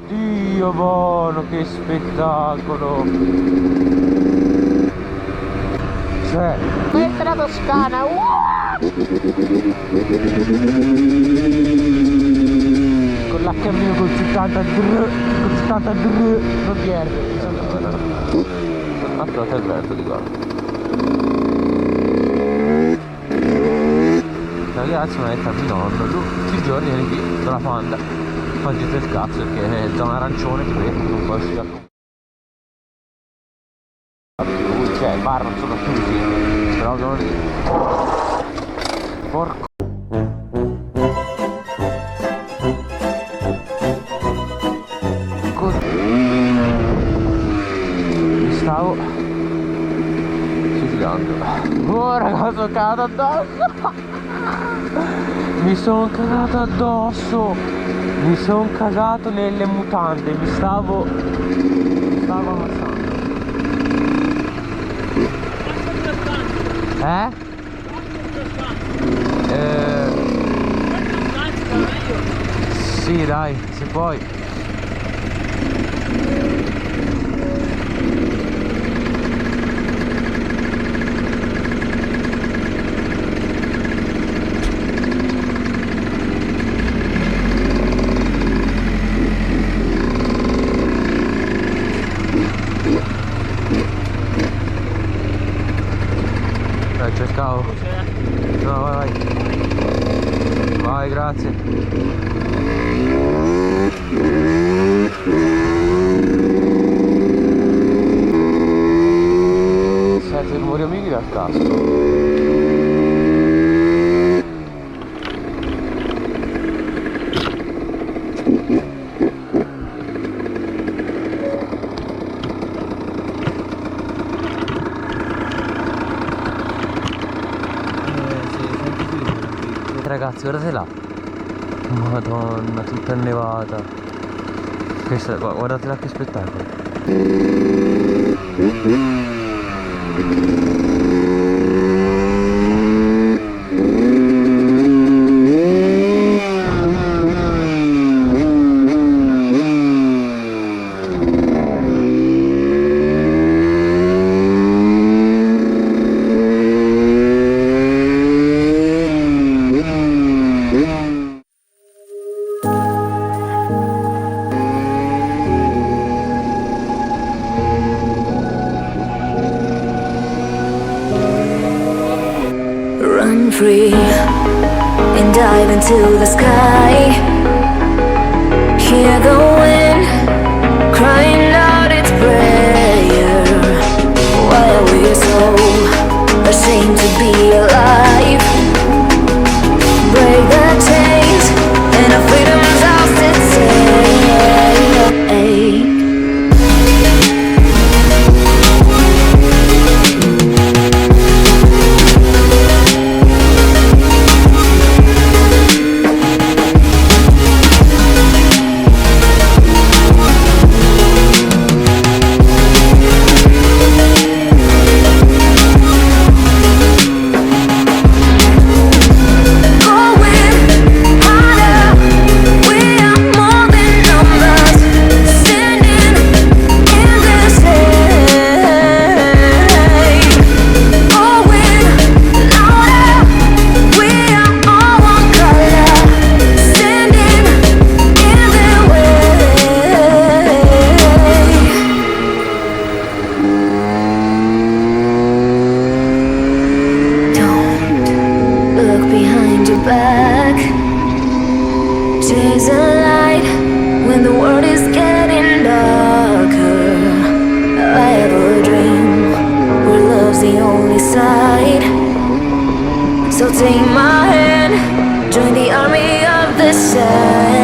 Dio buono, che spettacolo! Cioè, questa è la Toscana! Con l'HM con 70 non pierde. Altro è verde di qua. Ragazzi, mi ha detto a mio nonno, tutti i giorni vieni qui sulla Panda, mangiate il cazzo perché è zona arancione, ti vedo, non puoi uscire più, cioè i bar non sono chiusi, però sono lì. Porco. Mi stavo suicidando. Oh ragazzi, sono cagato addosso. Mi sono cagato addosso. Mi sono cagato nelle mutande. Mi stavo ammazzando. Sì dai, se puoi. Cercavo. No, vai. Vai, grazie. Senti rumori amici dal casco. Ragazzi, guardate là. Madonna, tutta annevata. Questa, guardate là che spettacolo. Free and dive into the sky. Hear the wind crying out its prayer. Why are we so ashamed to be alive? Break the chains and our freedom's ours to take. lonely side. So take my hand, join the army of the sand.